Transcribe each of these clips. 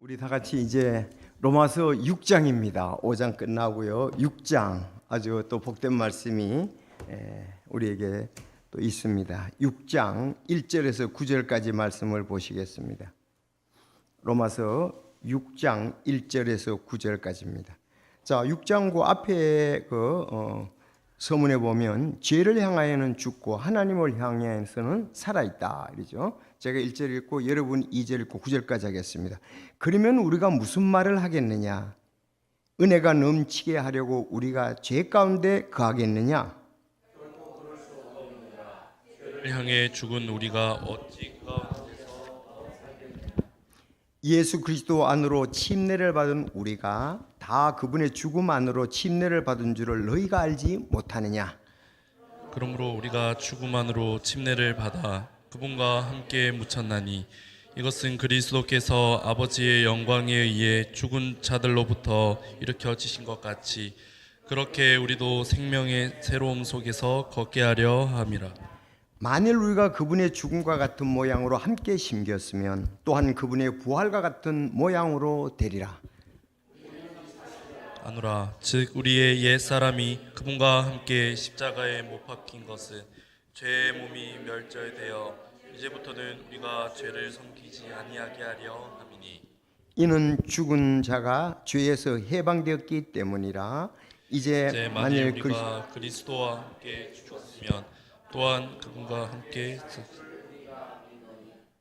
우리 다 같이 이제 로마서 6장입니다. 5장 끝나고요. 6장 아주 또 복된 말씀이 우리에게 또 있습니다. 6장 1절에서 9절까지 말씀을 보시겠습니다. 로마서 6장 1절에서 9절까지입니다. 자, 6장 그 앞에 서문에 보면 죄를 향하여는 죽고 하나님을 향해서는 살아있다 이러죠. 제가 1절 읽고 여러분 2절 읽고 9절까지 하겠습니다. 그러면 우리가 무슨 말을 하겠느냐? 은혜가 넘치게 하려고 우리가 죄 가운데 거하겠느냐? 죄를 향해 죽은 우리가 어찌 예수 그리스도 안으로 침례를 받은 우리가 다 그분의 죽음 안으로 침례를 받은 줄을 너희가 알지 못하느냐? 그러므로 우리가 죽음 안으로 침례를 받아 그분과 함께 묻혔나니 이것은 그리스도께서 아버지의 영광에 의해 죽은 자들로부터 일으켜지신 것 같이 그렇게 우리도 생명의 새로움 속에서 걷게 하려 함이라. 만일 우리가 그분의 죽음과 같은 모양으로 함께 심겼으면 또한 그분의 부활과 같은 모양으로 되리라. 아노라 즉 우리의 옛 사람이 그분과 함께 십자가에 못 박힌 것은 죄의 몸이 멸절되어 이제부터는 우리가 죄를 섬기지 아니하게 하려 함이니 이는 죽은 자가 죄에서 해방되었기 때문이라. 이제 만일 우리가 그리스도와 함께 죽었으면 또한 그분과 함께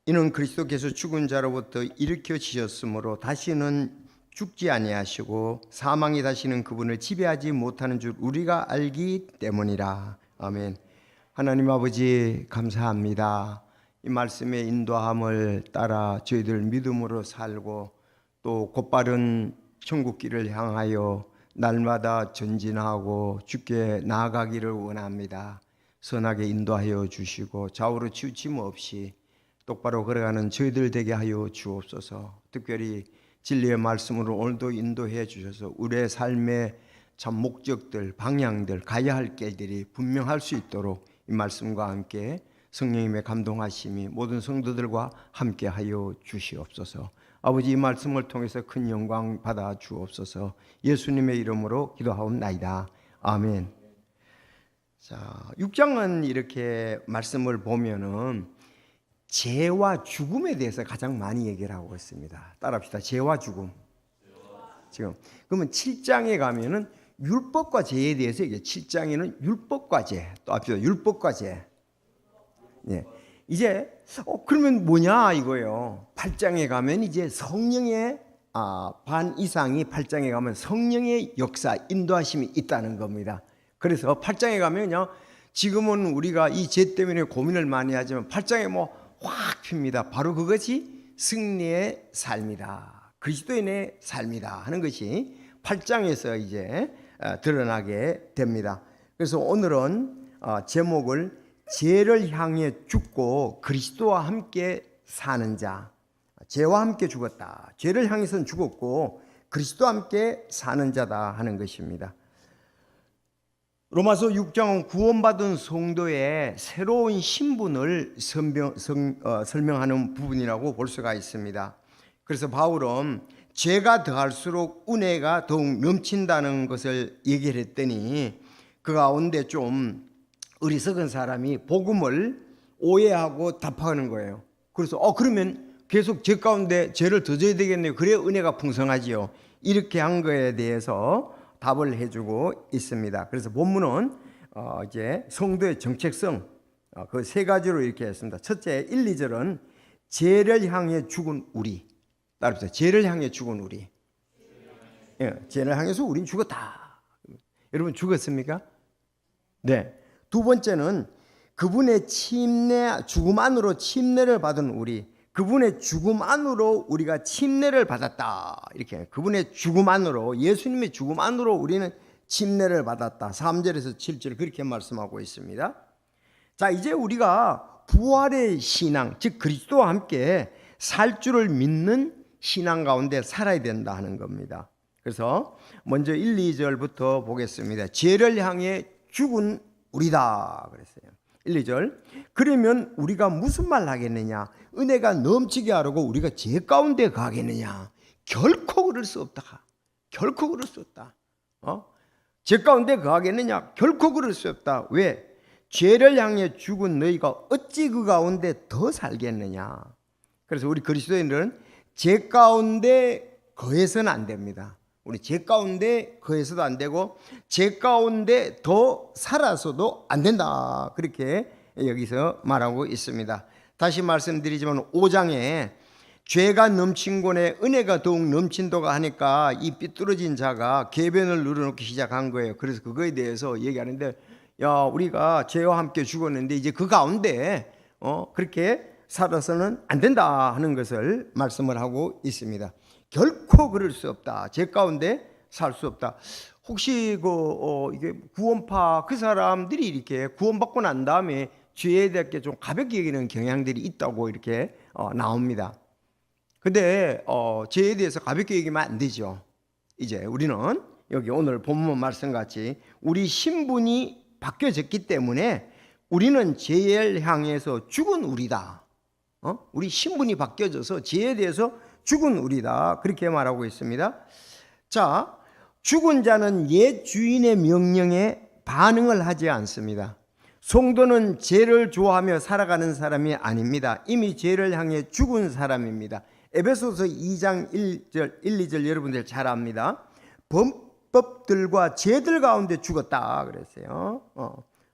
이는 그리스도께서 죽은 자로부터 일으켜지셨으므로 다시는 죽지 아니하시고 사망이 다시는 그분을 지배하지 못하는 줄 우리가 알기 때문이라. 아멘. 하나님 아버지 감사합니다. 이 말씀의 인도함을 따라 저희들 믿음으로 살고 또 곧바른 천국길을 향하여 날마다 전진하고 주께 나아가기를 원합니다. 선하게 인도하여 주시고 좌우로 치우침 없이 똑바로 걸어가는 저희들 되게 하여 주옵소서. 특별히 진리의 말씀으로 오늘도 인도해 주셔서 우리의 삶의 참 목적들, 방향들, 가야 할 길들이 분명할 수 있도록 이 말씀과 함께 성령님의 감동하심이 모든 성도들과 함께 하여 주시옵소서. 아버지 이 말씀을 통해서 큰 영광 받아 주옵소서. 예수님의 이름으로 기도하옵나이다. 아멘. 자, 6장은 이렇게 말씀을 보면은 죄와 죽음에 대해서 가장 많이 얘기를 하고 있습니다. 따라합시다. 죄와 죽음. 지금 그러면 7장에 가면은 율법과 죄에 대해서 얘기해요. 7장에는 율법과 죄, 또 앞에서 율법과 죄. 예. 이제 그러면 뭐냐 이거예요. 8장에 가면 이제 성령의 반 이상이 8장에 가면 성령의 역사, 인도하심이 있다는 겁니다. 그래서 8장에 가면요, 지금은 우리가 이 죄 때문에 고민을 많이 하지만 8장에 확 핍니다. 바로 그것이 승리의 삶이다, 그리스도인의 삶이다 하는 것이 8장에서 이제 드러나게 됩니다. 그래서 오늘은 제목을 죄를 향해 죽고 그리스도와 함께 사는 자, 죄와 함께 죽었다, 죄를 향해서는 죽었고 그리스도와 함께 사는 자다 하는 것입니다. 로마서 6장은 구원받은 성도의 새로운 신분을 설명하는 부분이라고 볼 수가 있습니다. 그래서 바울은 죄가 더할수록 은혜가 더욱 넘친다는 것을 얘기를 했더니 그 가운데 좀 어리석은 사람이 복음을 오해하고 답하는 거예요. 그래서 그러면 계속 죄 가운데 죄를 더 져야 되겠네요. 그래야 은혜가 풍성하지요. 이렇게 한 거에 대해서 답을 해주고 있습니다. 그래서 본문은 이제 성도의 정체성 그 세 가지로 이렇게 했습니다. 첫째 1, 2절은 죄를 향해 죽은 우리. 따라합시다. 죄를 향해 죽은 우리. 예, 죄를 향해서 우린 죽었다. 여러분 죽었습니까? 네. 두 번째는 그분의 침례, 죽음 안으로 침례를 받은 우리. 그분의 죽음 안으로 우리가 침례를 받았다. 이렇게 그분의 죽음 안으로, 예수님의 죽음 안으로 우리는 침례를 받았다. 3절에서 7절 그렇게 말씀하고 있습니다. 자, 이제 우리가 부활의 신앙, 즉 그리스도와 함께 살 줄을 믿는 신앙 가운데 살아야 된다 하는 겁니다. 그래서 먼저 1, 2절부터 보겠습니다. 죄를 향해 죽은 우리다 그랬어요. 1, 2절. 그러면 우리가 무슨 말 하겠느냐? 은혜가 넘치게 하려고 우리가 죄 가운데 가겠느냐? 결코 그럴 수 없다. 결코 그럴 수 없다. 죄 가운데 거하겠느냐? 결코 그럴 수 없다. 왜? 죄를 향해 죽은 너희가 어찌 그 가운데 더 살겠느냐? 그래서 우리 그리스도인들은 죄 가운데 거해서는 안 됩니다. 우리 죄 가운데 거해서도 안 되고 죄 가운데 더 살아서도 안 된다. 그렇게 여기서 말하고 있습니다. 다시 말씀드리지만 5장에 죄가 넘친 곳에 은혜가 더욱 넘친다고 하니까 이 삐뚤어진 자가 궤변을 늘어놓기 시작한 거예요. 그래서 그거에 대해서 얘기하는데, 야, 우리가 죄와 함께 죽었는데 이제 그 가운데 그렇게 살아서는 안 된다 하는 것을 말씀을 하고 있습니다. 결코 그럴 수 없다. 죄 가운데 살 수 없다. 혹시 이게 구원파 그 사람들이 이렇게 구원받고 난 다음에 죄에 대해 좀 가볍게 여기는 경향들이 있다고 이렇게 나옵니다. 근데 죄에 대해서 가볍게 여기면 안 되죠. 이제 우리는 여기 오늘 본문 말씀같이 우리 신분이 바뀌어졌기 때문에 우리는 죄를 향해서 죽은 우리다. 우리 신분이 바뀌어져서 죄에 대해서 죽은 우리다. 그렇게 말하고 있습니다. 자, 죽은 자는 옛 주인의 명령에 반응을 하지 않습니다. 성도는 죄를 좋아하며 살아가는 사람이 아닙니다. 이미 죄를 향해 죽은 사람입니다. 에베소서 2장 1절, 1, 2절 여러분들 잘 압니다. 범법들과 죄들 가운데 죽었다 그랬어요.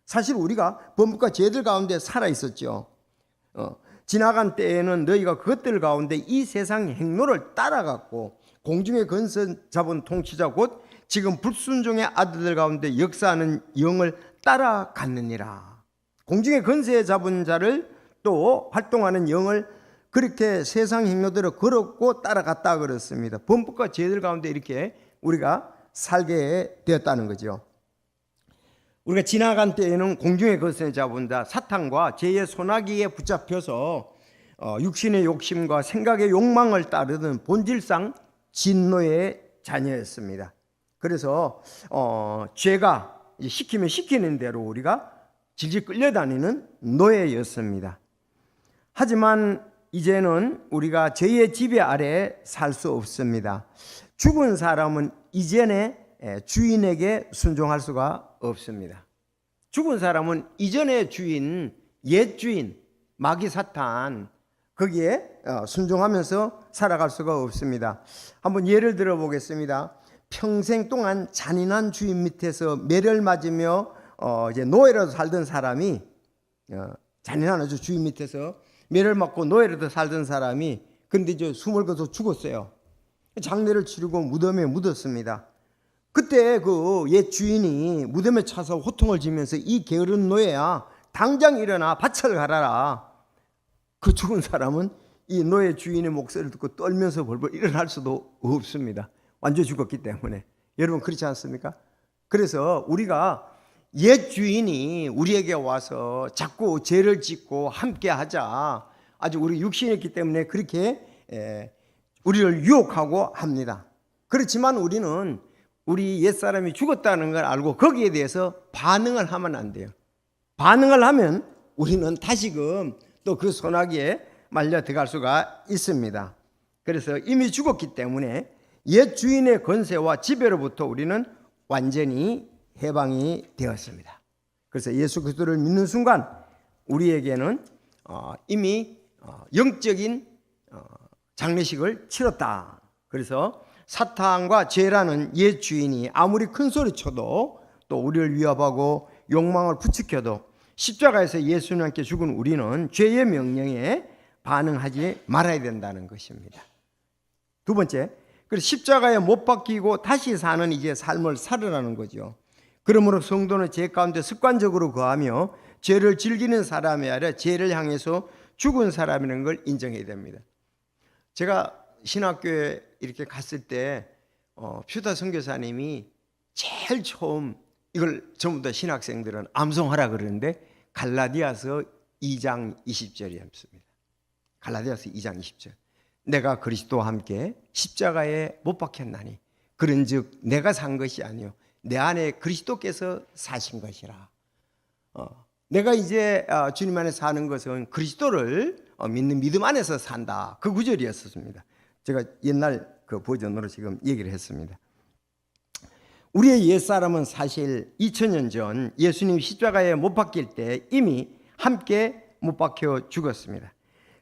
사실 우리가 범법과 죄들 가운데 살아 있었죠. 지나간 때에는 너희가 그것들 가운데 이 세상 행로를 따라갔고 공중의 근세 잡은 통치자 곧 지금 불순종의 아들들 가운데 역사하는 영을 따라갔느니라. 공중의 근세 잡은 자를 또 활동하는 영을 그렇게 세상 행로대로 걸었고 따라갔다 그랬습니다. 범법과 죄들 가운데 이렇게 우리가 살게 되었다는 거죠. 우리가 지나간 때에는 공중의 것을 잡은 자 사탄과 죄의 소나기에 붙잡혀서 육신의 욕심과 생각의 욕망을 따르던 본질상 진노의 자녀였습니다. 그래서 죄가 시키면 시키는 대로 우리가 질질 끌려다니는 노예였습니다. 하지만 이제는 우리가 죄의 지배 아래 살 수 없습니다. 죽은 사람은 이전에 주인에게 순종할 수가 없습니다. 죽은 사람은 이전의 주인, 옛 주인, 마귀 사탄 거기에 순종하면서 살아갈 수가 없습니다. 한번 예를 들어 보겠습니다. 평생 동안 잔인한 주인 밑에서 매를 맞으며 이제 노예로 살던 사람이 잔인한 아주 주인 밑에서 매를 맞고 노예로 살던 사람이 근데 이제 숨을 거둬서 죽었어요. 장례를 치르고 무덤에 묻었습니다. 그때 그 옛 주인이 무덤에 차서 호통을 지면서 이 게으른 노예야 당장 일어나 밭을 갈아라. 그 죽은 사람은 이 노예 주인의 목소리를 듣고 떨면서 벌벌 일어날 수도 없습니다. 완전히 죽었기 때문에. 여러분 그렇지 않습니까? 그래서 우리가 옛 주인이 우리에게 와서 자꾸 죄를 짓고 함께 하자. 아주 우리 육신이었기 때문에 그렇게 우리를 유혹하고 합니다. 그렇지만 우리는 우리 옛사람이 죽었다는 걸 알고 거기에 대해서 반응을 하면 안 돼요. 반응을 하면 우리는 다시금 또 그 소나기에 말려 들어갈 수가 있습니다. 그래서 이미 죽었기 때문에 옛 주인의 권세와 지배로부터 우리는 완전히 해방이 되었습니다. 그래서 예수 그리스도를 믿는 순간 우리에게는 이미 영적인 장례식을 치렀다. 그래서 사탄과 죄라는 옛 주인이 아무리 큰 소리 쳐도 또 우리를 위협하고 욕망을 부추겨도 십자가에서 예수님께 죽은 우리는 죄의 명령에 반응하지 말아야 된다는 것입니다. 두 번째, 그래서 십자가에 못 박히고 다시 사는 이제 삶을 살으라는 거죠. 그러므로 성도는 죄 가운데 습관적으로 거하며 죄를 즐기는 사람이 아니라 죄를 향해서 죽은 사람이라는 걸 인정해야 됩니다. 제가 신학교에 이렇게 갔을 때 퓨다 선교사님이 제일 처음 이걸 전부 다 신학생들은 암송하라 그러는데 갈라디아서 2장 20절이었습니다. 갈라디아서 2장 20절. 내가 그리스도와 함께 십자가에 못 박혔나니 그런즉 내가 산 것이 아니요 내 안에 그리스도께서 사신 것이라. 내가 이제 주님 안에 사는 것은 그리스도를 믿는 믿음 안에서 산다. 그 구절이었습니다. 제가 옛날 그 버전으로 지금 얘기를 했습니다. 우리의 옛사람은 사실 2000년 전 예수님 십자가에 못 박힐 때 이미 함께 못 박혀 죽었습니다.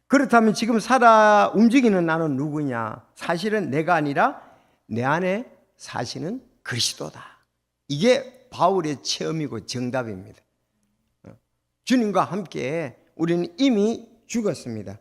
그렇다면 지금 살아 움직이는 나는 누구냐? 사실은 내가 아니라 내 안에 사시는 그리스도다. 이게 바울의 체험이고 정답입니다. 주님과 함께 우리는 이미 죽었습니다.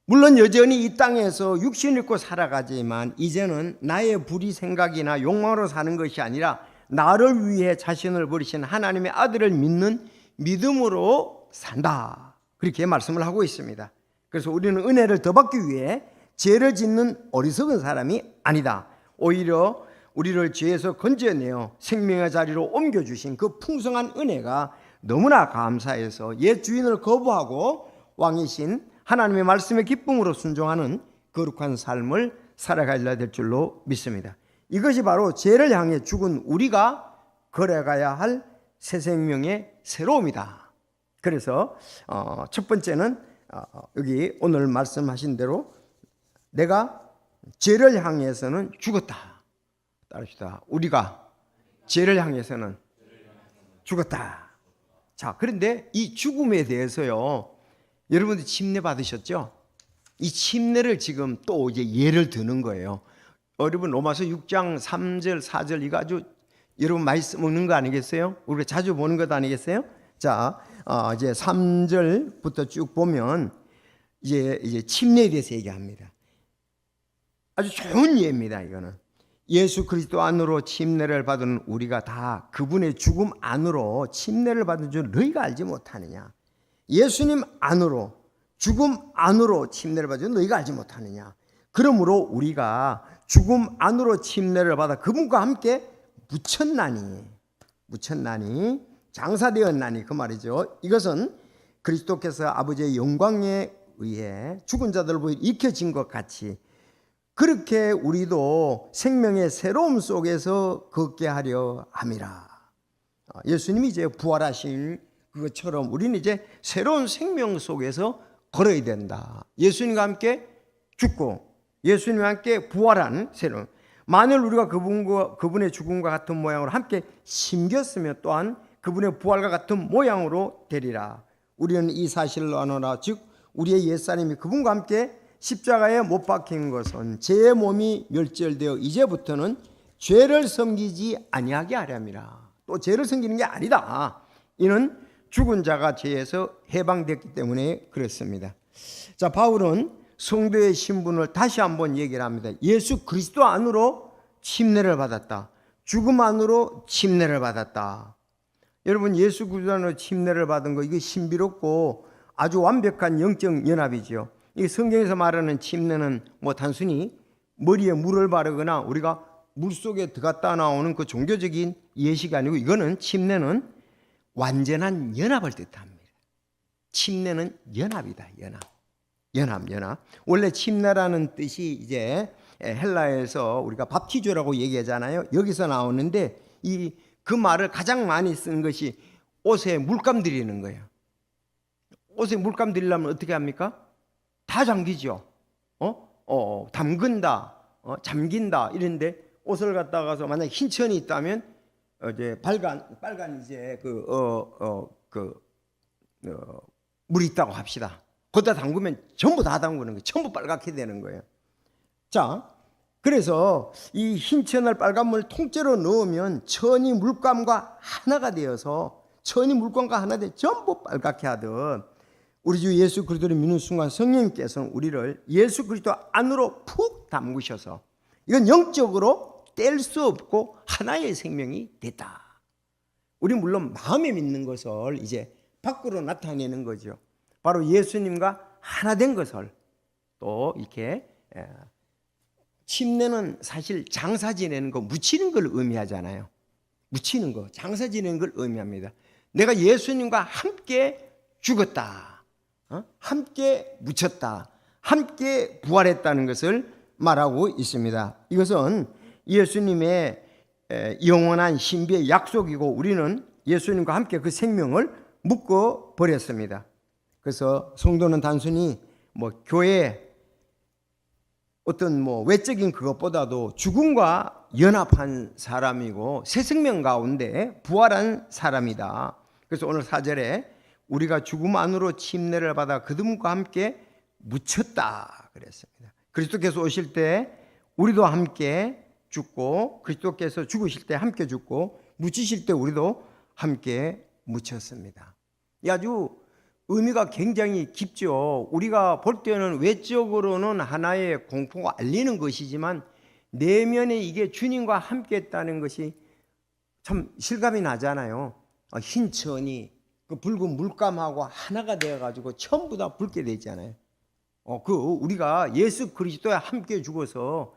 물론 여전히 이 땅에서 육신을 입고 살아가지만 이제는 나의 불의 생각이나 욕망으로 사는 것이 아니라 나를 위해 자신을 버리신 하나님의 아들을 믿는 믿음으로 산다. 그렇게 말씀을 하고 있습니다. 그래서 우리는 은혜를 더 받기 위해 죄를 짓는 어리석은 사람이 아니다. 오히려 우리를 죄에서 건져내어 생명의 자리로 옮겨주신 그 풍성한 은혜가 너무나 감사해서 옛 주인을 거부하고 왕이신 하나님의 말씀의 기쁨으로 순종하는 거룩한 삶을 살아가야 될 줄로 믿습니다. 이것이 바로 죄를 향해 죽은 우리가 걸어가야 할 새 생명의 새로움이다. 그래서 첫 번째는 여기 오늘 말씀하신 대로 내가 죄를 향해서는 죽었다. 따릅시다. 우리가 죄를 향해서는 죽었다. 자, 그런데 이 죽음에 대해서요, 여러분들 침례 받으셨죠? 이 침례를 지금 또 이제 예를 드는 거예요. 여러분 로마서 6장 3절 4절 이거 아주 여러분 많이 먹는 거 아니겠어요? 우리가 자주 보는 것 아니겠어요? 자, 이제 3절부터 쭉 보면 이제 침례에 대해서 얘기합니다. 아주 좋은 예입니다. 이거는 예수 그리스도 안으로 침례를 받은 우리가 다 그분의 죽음 안으로 침례를 받은 줄 너희가 알지 못하느냐? 예수님 안으로 죽음 안으로 침례를 받은 줄 너희가 알지 못하느냐? 그러므로 우리가 죽음 안으로 침례를 받아 그분과 함께 묻혔나니 장사되었나니 그 말이죠. 이것은 그리스도께서 아버지의 영광에 의해 죽은 자들을 보여 익혀진 것 같이 그렇게 우리도 생명의 새로움 속에서 걷게 하려 함이라. 예수님이 이제 부활하신 그것처럼 우리는 이제 새로운 생명 속에서 걸어야 된다. 예수님과 함께 죽고 예수님과 함께 부활한 새로운, 만일 우리가 그분의 죽음과 같은 모양으로 함께 심겼으면 또한 그분의 부활과 같은 모양으로 되리라. 우리는 이 사실을 아노라. 즉 우리의 옛사람이 그분과 함께 십자가에 못 박힌 것은 제 몸이 멸절되어 이제부터는 죄를 섬기지 아니하게 하렵니다. 또 죄를 섬기는 게 아니다. 이는 죽은 자가 죄에서 해방됐기 때문에 그렇습니다. 자, 바울은 성도의 신분을 다시 한번 얘기를 합니다. 예수 그리스도 안으로 침례를 받았다. 죽음 안으로 침례를 받았다. 여러분 예수 그리스도 안으로 침례를 받은 거 이게 신비롭고 아주 완벽한 영적 연합이죠. 이 성경에서 말하는 침례는 뭐 단순히 머리에 물을 바르거나 우리가 물 속에 들어갔다 나오는 그 종교적인 예식이 아니고 이거는 침례는 완전한 연합을 뜻합니다. 침례는 연합이다. 연합. 원래 침례라는 뜻이 이제 헬라에서 우리가 밥티조라고 얘기하잖아요. 여기서 나오는데 그 말을 가장 많이 쓰는 것이 옷에 물감 들이는 거예요. 옷에 물감 들이려면 어떻게 합니까? 다 잠기죠. 담근다, 잠긴다 이런데 옷을 갖다가서 만약 흰 천이 있다면 이제 빨간 이제 물이 있다고 합시다. 거기다 담그면 전부 다 담그는 거예요. 전부 빨갛게 되는 거예요. 자, 그래서 이 흰 천을 빨간 물 통째로 넣으면 천이 물감과 하나가 되어서 전부 빨갛게 하듯 우리 주 예수 그리스도를 믿는 순간 성령님께서는 우리를 예수 그리스도 안으로 푹 담그셔서 이건 영적으로 뗄 수 없고 하나의 생명이 됐다. 우리 물론 마음에 믿는 것을 이제 밖으로 나타내는 거죠. 바로 예수님과 하나 된 것을 또 이렇게 침례는 사실 장사 지내는 거 묻히는 걸 의미하잖아요. 묻히는 거 장사 지내는 걸 의미합니다. 내가 예수님과 함께 죽었다. 함께 묻혔다. 함께 부활했다는 것을 말하고 있습니다. 이것은 예수님의 영원한 신비의 약속이고 우리는 예수님과 함께 그 생명을 묶어 버렸습니다. 그래서 성도는 단순히 뭐 교회 어떤 뭐 외적인 그것보다도 죽음과 연합한 사람이고 새 생명 가운데 부활한 사람이다. 그래서 오늘 4절에 우리가 죽음 안으로 침례를 받아 그들과 함께 묻혔다 그랬습니다. 그리스도께서 오실 때 우리도 함께 죽고, 그리스도께서 죽으실 때 함께 죽고, 묻히실 때 우리도 함께 묻혔습니다. 이 아주 의미가 굉장히 깊죠. 우리가 볼 때는 외적으로는 하나의 공포가 알리는 것이지만 내면에 이게 주님과 함께 했다는 것이 참 실감이 나잖아요. 흰 천이 그 붉은 물감하고 하나가 되어가지고 전부 다 붉게 되잖아요. 우리가 예수 그리스도에 함께 죽어서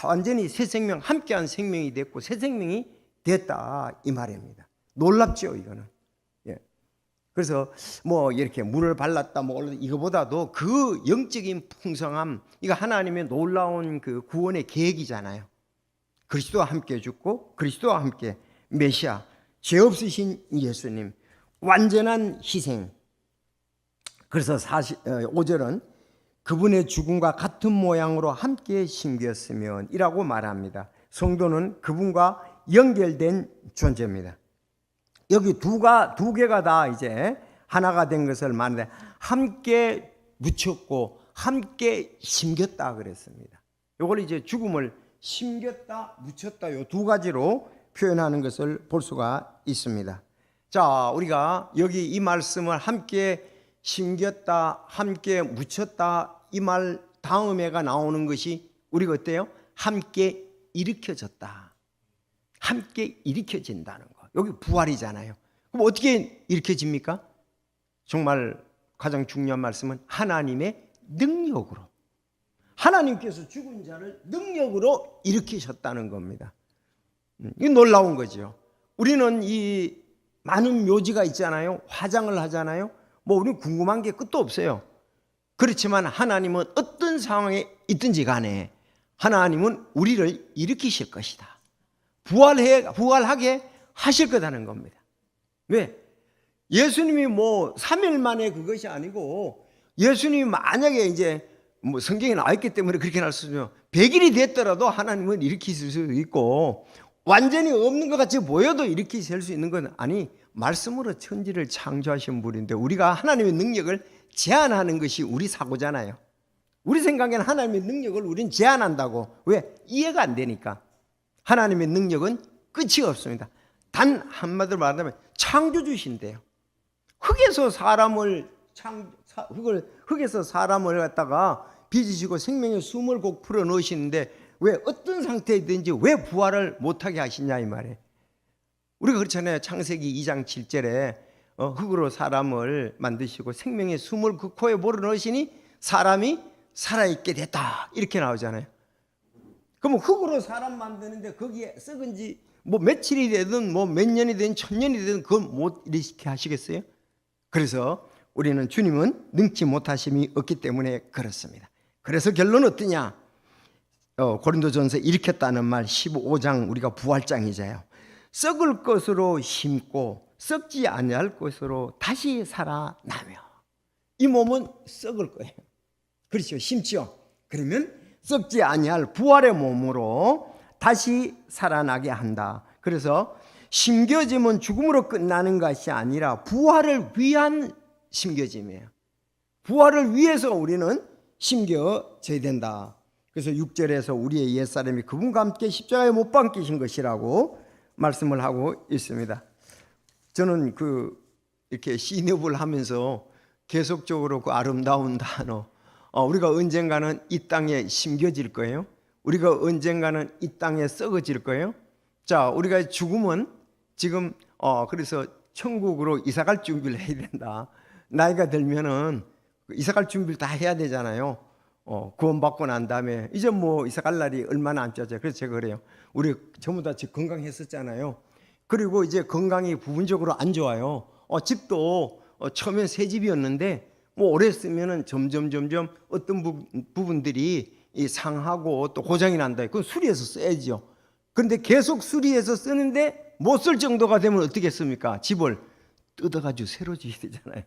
완전히 새 생명, 함께한 생명이 됐고 새 생명이 됐다 이 말입니다. 놀랍죠 이거는. 예. 그래서 뭐 이렇게 물을 발랐다 뭐 이거보다도 그 영적인 풍성함, 이거 하나님의 놀라운 그 구원의 계획이잖아요. 그리스도와 함께 죽고 그리스도와 함께 메시아, 죄 없으신 예수님, 완전한 희생. 그래서 5절은 그분의 죽음과 같은 모양으로 함께 심겼으면 이라고 말합니다. 성도는 그분과 연결된 존재입니다. 여기 두 개가 다 이제 하나가 된 것을 말하는데 함께 묻혔고 함께 심겼다 그랬습니다. 이걸 이제 죽음을 심겼다, 묻혔다 이 두 가지로 표현하는 것을 볼 수가 있습니다. 자, 우리가 여기 이 말씀을 함께 심겼다, 함께 묻혔다 이 말 다음에가 나오는 것이 우리가 어때요? 함께 일으켜졌다. 함께 일으켜진다는 거. 여기 부활이잖아요. 그럼 어떻게 일으켜집니까? 정말 가장 중요한 말씀은 하나님의 능력으로. 하나님께서 죽은 자를 능력으로 일으키셨다는 겁니다. 이게 놀라운 거죠. 우리는 이 많은 묘지가 있잖아요. 화장을 하잖아요. 뭐 우리는 궁금한 게 끝도 없어요. 그렇지만 하나님은 어떤 상황에 있든지 간에 하나님은 우리를 일으키실 것이다. 부활하게 하실 거다는 겁니다. 왜? 예수님이 뭐 3일 만에 그것이 아니고 예수님이 만약에 이제 뭐 성경에 나와 있기 때문에 그렇게 할 수 있으면 100일이 됐더라도 하나님은 일으키실 수 있고 완전히 없는 것 같이 보여도 일으키실 수 있는 건 아니 말씀으로 천지를 창조하신 분인데 우리가 하나님의 능력을 제한하는 것이 우리 사고잖아요. 우리 생각에는 하나님의 능력을 우리는 제한한다고. 왜? 이해가 안 되니까. 하나님의 능력은 끝이 없습니다. 단 한마디로 말하면 창조주신대요. 흙에서 사람을 갖다가 빚으시고 생명의 숨을 곡 풀어 넣으시는데 왜 어떤 상태이든지 왜 부활을 못하게 하시냐 이 말이에요. 우리가 그렇잖아요. 창세기 2장 7절에 흙으로 사람을 만드시고 생명의 숨을 그 코에 몰아넣으시니 사람이 살아있게 됐다 이렇게 나오잖아요. 그럼 흙으로 사람 만드는데 거기에 썩은 지 뭐 며칠이 되든 뭐 몇 년이 되든 1000년이 되든 그건 못 일으키게 하시겠어요? 그래서 우리는 주님은 능치 못하심이 없기 때문에 그렇습니다. 그래서 결론은 어떠냐? 고린도전서 일으켰다는 말 15장 우리가 부활장이잖아요. 썩을 것으로 심고 썩지 아니할 것으로 다시 살아나며 이 몸은 썩을 거예요. 그렇죠. 심지어 그러면 썩지 아니할 부활의 몸으로 다시 살아나게 한다. 그래서 심겨짐은 죽음으로 끝나는 것이 아니라 부활을 위한 심겨짐이에요. 부활을 위해서 우리는 심겨져야 된다. 그래서 6절에서 우리의 옛사람이 그분과 함께 십자가에 못 박히신 것이라고 말씀을 하고 있습니다. 저는 이렇게 시놉을 하면서 계속적으로 그 아름다운 단어, 우리가 언젠가는 이 땅에 심겨질 거예요. 우리가 언젠가는 이 땅에 썩어질 거예요. 자, 우리가 죽으면 지금 그래서 천국으로 이사갈 준비를 해야 된다. 나이가 들면은 이사갈 준비를 다 해야 되잖아요. 구원받고 난 다음에 이제 뭐 이사갈 날이 얼마나 안 쪄져요. 그래서 제가 그래요. 우리 전부 다 건강했었잖아요. 그리고 이제 건강이 부분적으로 안 좋아요. 집도 처음엔 새 집이었는데 뭐 오래 쓰면은 점점 어떤 부분들이 상하고 또 고장이 난다. 그건 수리해서 써야죠. 그런데 계속 수리해서 쓰는데 못 쓸 정도가 되면 어떻게 씁니까? 집을 뜯어가지고 새로 지어야 되잖아요.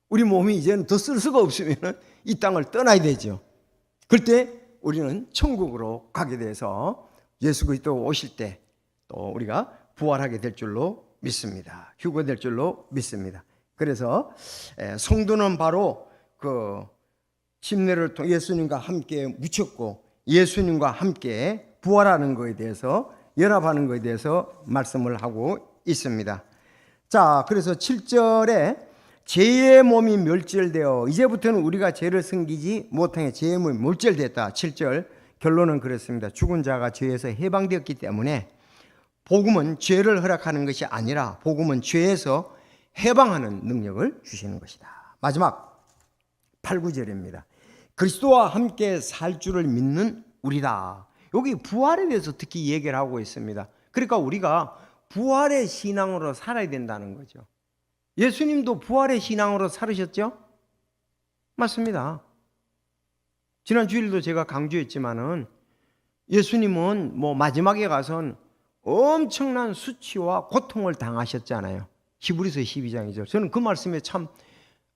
우리 몸이 이제는 더 쓸 수가 없으면 이 땅을 떠나야 되죠. 그럴 때 우리는 천국으로 가게 돼서 예수 그리스도 오실 때 또 우리가 부활하게 될 줄로 믿습니다. 휴거될 줄로 믿습니다. 그래서 성도는 바로 그 침례를 통해 예수님과 함께 묻혔고 예수님과 함께 부활하는 것에 대해서 연합하는 것에 대해서 말씀을 하고 있습니다. 자, 그래서 7절에 죄의 몸이 멸절되어 이제부터는 우리가 죄를 섬기지 못하게 죄의 몸이 멸절됐다. 7절 결론은 그렇습니다. 죽은 자가 죄에서 해방되었기 때문에 복음은 죄를 허락하는 것이 아니라 복음은 죄에서 해방하는 능력을 주시는 것이다. 마지막 8, 9절입니다. 그리스도와 함께 살 줄을 믿는 우리다. 여기 부활에 대해서 특히 얘기를 하고 있습니다. 그러니까 우리가 부활의 신앙으로 살아야 된다는 거죠. 예수님도 부활의 신앙으로 살으셨죠? 맞습니다. 지난 주일도 제가 강조했지만은 예수님은 마지막에 가선 엄청난 수치와 고통을 당하셨잖아요. 히브리서 12장이죠. 저는 그 말씀에 참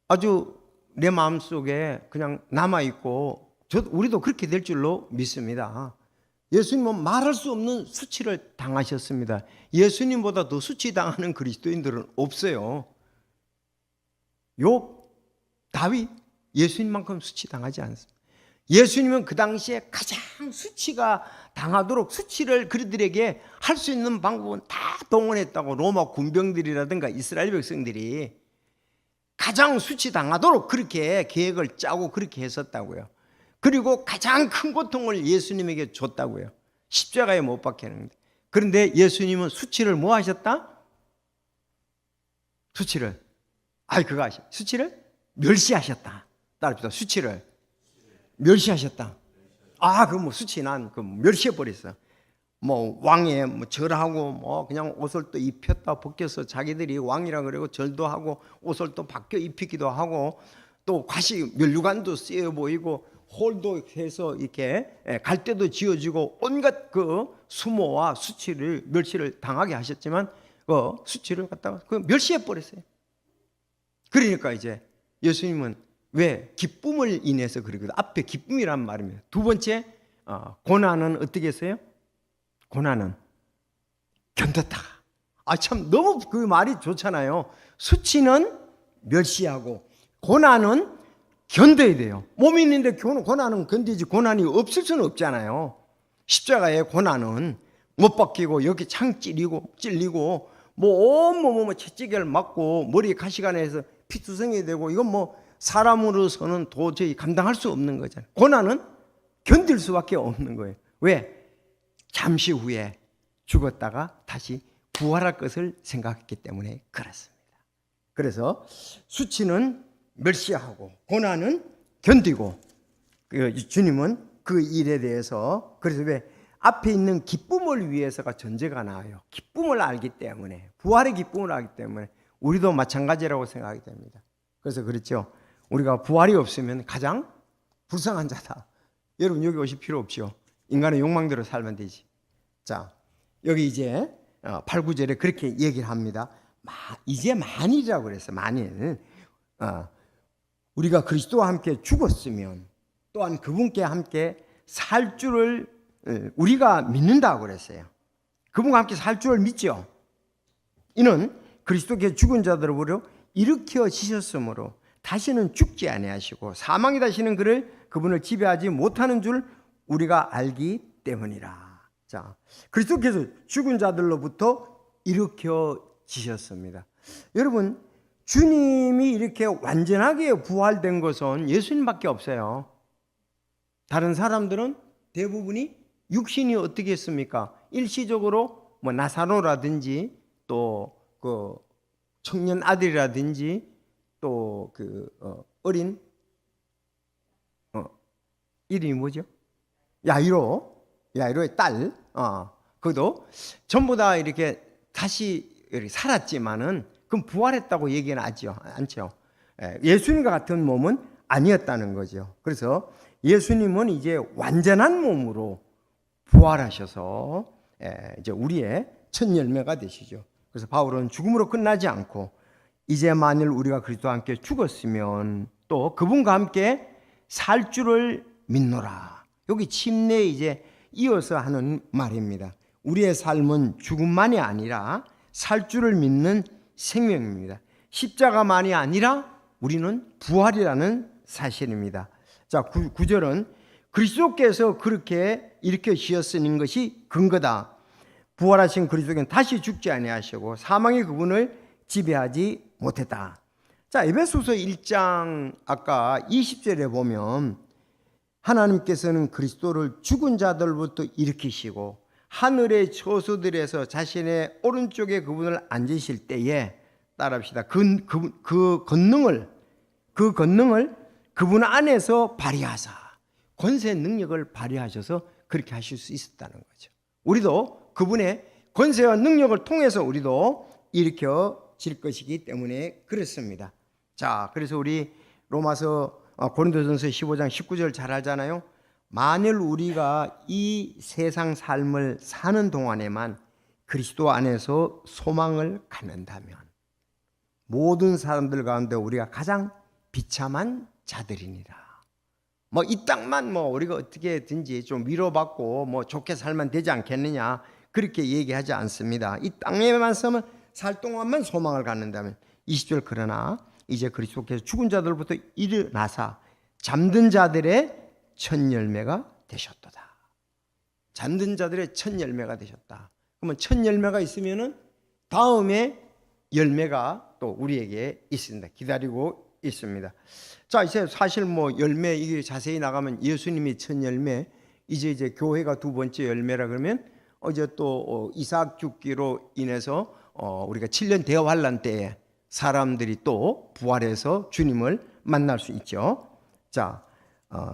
아주 내 마음속에 그냥 남아있고 우리도 그렇게 될 줄로 믿습니다. 예수님은 말할 수 없는 수치를 당하셨습니다. 예수님보다 더 수치당하는 그리스도인들은 없어요. 욥, 다윗, 예수님만큼 수치당하지 않습니다. 예수님은 그 당시에 가장 수치가 당하도록 수치를 그들에게 할 수 있는 방법은 다 동원했다고. 로마 군병들이라든가 이스라엘 백성들이 가장 수치 당하도록 그렇게 계획을 짜고 그렇게 했었다고요. 그리고 가장 큰 고통을 예수님에게 줬다고요. 십자가에 못 박게 하는데. 그런데 예수님은 수치를 뭐 하셨다? 수치를 멸시하셨다. 따릅시다. 수치를 멸시하셨다. 그럼 수치 난 멸시해 버렸어. 왕에 절하고 그냥 옷을 또 입혔다 벗겨서 자기들이 왕이라 그러고 절도 하고 옷을 또 바뀌어 입히기도 하고 또 과시 면류관도 쓰여 보이고 홀도 해서 이렇게 갈대도 지어지고 온갖 그 수모와 멸시를 당하게 하셨지만 그 수치를 갖다가 멸시해 버렸어요. 그러니까 이제 예수님은 왜 기쁨을 인해서 그러거든. 앞에 기쁨이란 말입니다. 두 번째 고난은 어떻게 했어요? 고난은 견뎠다. 참 너무 그 말이 좋잖아요. 수치는 멸시하고 고난은 견뎌야 돼요. 몸이 있는데 고난은 견디지 고난이 없을 수는 없잖아요. 십자가의 고난은 못 박히고 여기 창 찔리고 온몸 채찍을 맞고 머리에 가시가 내서 피투성이 되고 이건 사람으로서는 도저히 감당할 수 없는 거잖아요. 고난은 견딜 수밖에 없는 거예요. 왜? 잠시 후에 죽었다가 다시 부활할 것을 생각했기 때문에 그렇습니다. 그래서 수치는 멸시하고 고난은 견디고 주님은 그 일에 대해서 그래서 왜 앞에 있는 기쁨을 위해서가 전제가 나와요. 기쁨을 알기 때문에 부활의 기쁨을 알기 때문에 우리도 마찬가지라고 생각하게 됩니다. 그래서 그렇죠. 우리가 부활이 없으면 가장 불쌍한 자다. 여러분 여기 오실 필요 없죠. 인간의 욕망대로 살면 되지. 자, 여기 이제 8, 9절에 그렇게 얘기를 합니다. 이제 만일이라고 그랬어요. 만일 우리가 그리스도와 함께 죽었으면 또한 그분께 함께 살 줄을 우리가 믿는다고 그랬어요. 그분과 함께 살 줄을 믿죠. 이는 그리스도께 죽은 자들을 보려 일으켜 지셨으므로 다시는 죽지 아니하시고 사망이 다시는 그분을 지배하지 못하는 줄 우리가 알기 때문이라. 자, 그리스도께서 죽은 자들로부터 일으켜 지셨습니다. 여러분, 주님이 이렇게 완전하게 부활된 것은 예수님밖에 없어요. 다른 사람들은 대부분이 육신이 어떻게 했습니까? 일시적으로 나사로라든지 또 그 청년 아들이라든지 또 그 어린 이름이 뭐죠? 야이로의 딸, 그도 전부 다 이렇게 다시 이렇게 살았지만은 그럼 부활했다고 얘기는 않죠. 예수님과 같은 몸은 아니었다는 거죠. 그래서 예수님은 이제 완전한 몸으로 부활하셔서 이제 우리의 첫 열매가 되시죠. 그래서 바울은 죽음으로 끝나지 않고 이제 만일 우리가 그리스도와 함께 죽었으면 또 그분과 함께 살 줄을 믿노라. 여기 침례에 이제 이어서 하는 말입니다. 우리의 삶은 죽음만이 아니라 살 줄을 믿는 생명입니다. 십자가만이 아니라 우리는 부활이라는 사실입니다. 자, 9절은 그리스도께서 그렇게 일으켜주셨으니 것이 근거다. 부활하신 그리스도께는 다시 죽지 아니하시고 사망이 그분을 지배하지 못했다. 자, 에베소서 1장 아까 20절에 보면 하나님께서는 그리스도를 죽은 자들부터 일으키시고 하늘의 저수들에서 자신의 오른쪽에 그분을 앉으실 때에 따라합시다. 그 권능을 그분 안에서 발휘하사 권세 능력을 발휘하셔서 그렇게 하실 수 있었다는 거죠. 우리도 그분의 권세와 능력을 통해서 우리도 일으켜질 것이기 때문에 그렇습니다. 자, 그래서 우리 고린도전서 15장 19절 잘 알잖아요. 만일 우리가 이 세상 삶을 사는 동안에만 그리스도 안에서 소망을 갖는다면 모든 사람들 가운데 우리가 가장 비참한 자들이니라. 이 땅만 우리가 어떻게든지 좀 위로받고 좋게 살면 되지 않겠느냐, 그렇게 얘기하지 않습니다. 이 땅에만 살 동안만 소망을 갖는다면 20절 그러나 이제 그리스도께서 죽은 자들부터 일어나사 잠든 자들의 첫 열매가 되셨도다. 잠든 자들의 첫 열매가 되셨다. 그러면 첫 열매가 있으면은 다음에 열매가 또 우리에게 있습니다. 기다리고 있습니다. 자, 이제 사실 열매 이게 자세히 나가면 예수님이 첫 열매, 이제 교회가 두 번째 열매라 그러면 이제 또 이삭 죽기로 인해서 우리가 7년 대환란 때에 사람들이 또 부활해서 주님을 만날 수 있죠. 자,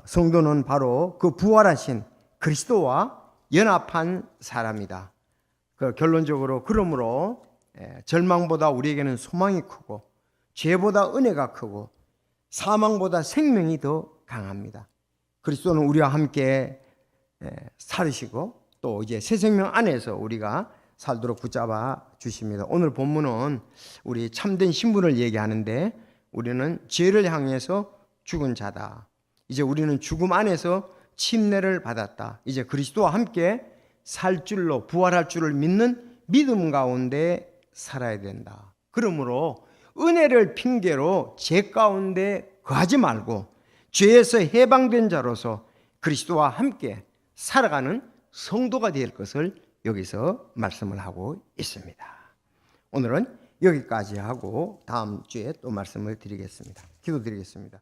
성도는 바로 그 부활하신 그리스도와 연합한 사람이다. 결론적으로 그러므로 절망보다 우리에게는 소망이 크고 죄보다 은혜가 크고 사망보다 생명이 더 강합니다. 그리스도는 우리와 함께 살으시고 또 이제 새 생명 안에서 우리가 살도록 붙잡아 주십니다. 오늘 본문은 우리 참된 신분을 얘기하는데 우리는 죄를 향해서 죽은 자다. 이제 우리는 죽음 안에서 침례를 받았다. 이제 그리스도와 함께 살 줄로 부활할 줄을 믿는 믿음 가운데 살아야 된다. 그러므로 은혜를 핑계로 죄 가운데 거하지 말고 죄에서 해방된 자로서 그리스도와 함께 살아가는 성도가 될 것을 여기서 말씀을 하고 있습니다. 오늘은 여기까지 하고 다음 주에 또 말씀을 드리겠습니다. 기도드리겠습니다.